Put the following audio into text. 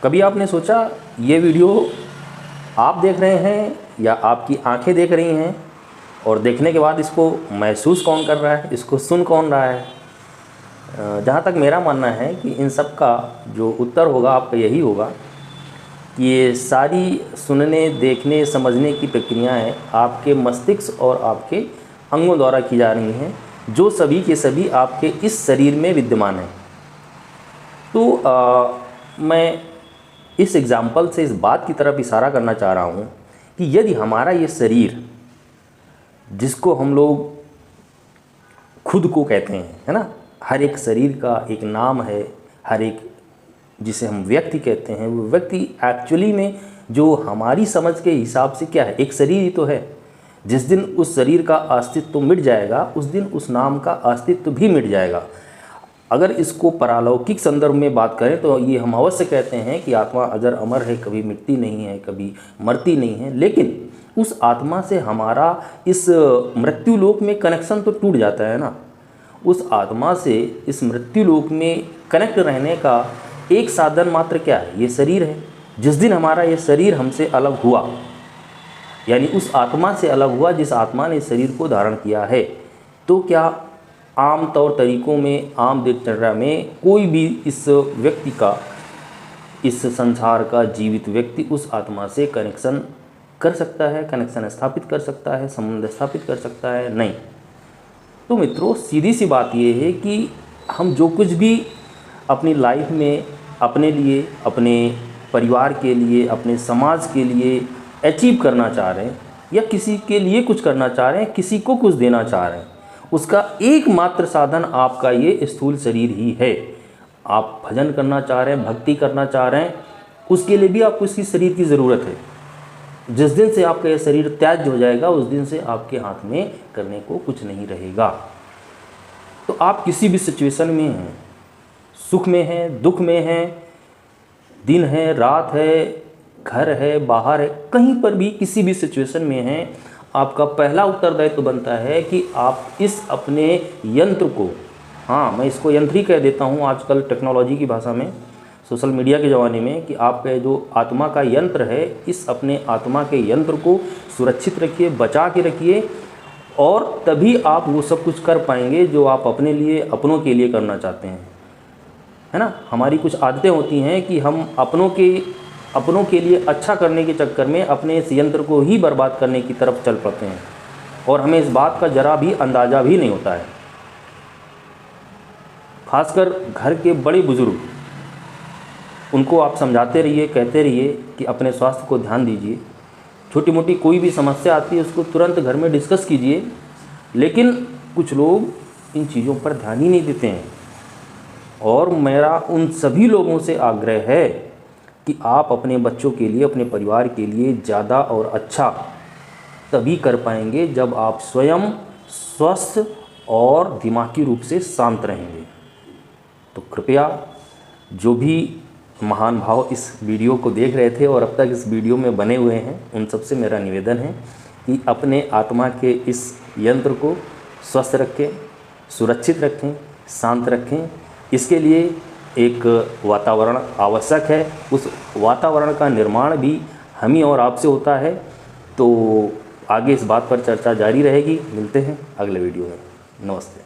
कभी आपने सोचा ये वीडियो आप देख रहे हैं या आपकी आंखें देख रही हैं, और देखने के बाद इसको महसूस कौन कर रहा है, इसको सुन कौन रहा है? जहाँ तक मेरा मानना है कि इन सब का जो उत्तर होगा आपका यही होगा कि ये सारी सुनने, देखने, समझने की प्रक्रियाएं आपके मस्तिष्क और आपके अंगों द्वारा की जा रही हैं, जो सभी के सभी आपके इस शरीर में विद्यमान हैं। तो मैं इस एग्ज़ाम्पल से इस बात की तरफ इशारा करना चाह रहा हूँ कि यदि हमारा ये शरीर, जिसको हम लोग खुद को कहते हैं, है ना, हर एक शरीर का एक नाम है, हर एक जिसे हम व्यक्ति कहते हैं, वो व्यक्ति एक्चुअली में जो हमारी समझ के हिसाब से क्या है, एक शरीर ही तो है। जिस दिन उस शरीर का अस्तित्व मिट जाएगा, उस दिन उस नाम का अस्तित्व भी मिट जाएगा। अगर इसको पारलौकिक संदर्भ में बात करें तो ये हम अवश्य कहते हैं कि आत्मा अजर अमर है, कभी मिटती नहीं है, कभी मरती नहीं है। लेकिन उस आत्मा से हमारा इस मृत्यु लोक में कनेक्शन तो टूट जाता है ना। उस आत्मा से इस मृत्यु लोक में कनेक्ट रहने का एक साधन मात्र क्या है? ये शरीर है। जिस दिन हमारा ये शरीर हमसे अलग हुआ, यानी उस आत्मा से अलग हुआ जिस आत्मा ने इस शरीर को धारण किया है, तो क्या आम तौर तरीक़ों में, आम दिनचर्या में कोई भी इस व्यक्ति का, इस संसार का जीवित व्यक्ति उस आत्मा से कनेक्शन कर सकता है, कनेक्शन स्थापित कर सकता है, संबंध स्थापित कर सकता है? नहीं। तो मित्रों, सीधी सी बात ये है कि हम जो कुछ भी अपनी लाइफ में अपने लिए, अपने परिवार के लिए, अपने समाज के लिए अचीव करना चाह रहे हैं, या किसी के लिए कुछ करना चाह रहे हैं, किसी को कुछ देना चाह रहे हैं, उसका एकमात्र साधन आपका ये स्थूल शरीर ही है। आप भजन करना चाह रहे हैं, भक्ति करना चाह रहे हैं, उसके लिए भी आपको इसी शरीर की ज़रूरत है। जिस दिन से आपका ये शरीर त्याज्य हो जाएगा, उस दिन से आपके हाथ में करने को कुछ नहीं रहेगा। तो आप किसी भी सिचुएशन में हैं, सुख में हैं, दुख में हैं, दिन है, रात है, घर है, बाहर है, कहीं पर भी किसी भी सिचुएशन में हैं, आपका पहला उत्तरदायित्व बनता है कि आप इस अपने यंत्र को, हाँ मैं इसको यंत्र ही कह देता हूँ आजकल टेक्नोलॉजी की भाषा में, सोशल मीडिया के ज़माने में, कि आपका जो आत्मा का यंत्र है, इस अपने आत्मा के यंत्र को सुरक्षित रखिए, बचा के रखिए, और तभी आप वो सब कुछ कर पाएंगे जो आप अपने लिए, अपनों के लिए करना चाहते हैं, है ना। हमारी कुछ आदतें होती हैं कि हम अपनों के लिए अच्छा करने के चक्कर में अपने इस यंत्र को ही बर्बाद करने की तरफ चल पड़ते हैं, और हमें इस बात का ज़रा भी अंदाज़ा भी नहीं होता है। खासकर घर के बड़े बुजुर्ग, उनको आप समझाते रहिए, कहते रहिए कि अपने स्वास्थ्य को ध्यान दीजिए, छोटी मोटी कोई भी समस्या आती है उसको तुरंत घर में डिस्कस कीजिए। लेकिन कुछ लोग इन चीज़ों पर ध्यान ही नहीं देते हैं, और मेरा उन सभी लोगों से आग्रह है कि आप अपने बच्चों के लिए, अपने परिवार के लिए ज़्यादा और अच्छा तभी कर पाएंगे जब आप स्वयं स्वस्थ और दिमागी रूप से शांत रहेंगे। तो कृपया जो भी महान भाव इस वीडियो को देख रहे थे और अब तक इस वीडियो में बने हुए हैं, उन सबसे मेरा निवेदन है कि अपने आत्मा के इस यंत्र को स्वस्थ रखें, सुरक्षित रखें, शांत रखें। इसके लिए एक वातावरण आवश्यक है, उस वातावरण का निर्माण भी हम ही और आपसे होता है। तो आगे इस बात पर चर्चा जारी रहेगी। मिलते हैं अगले वीडियो में। नमस्ते।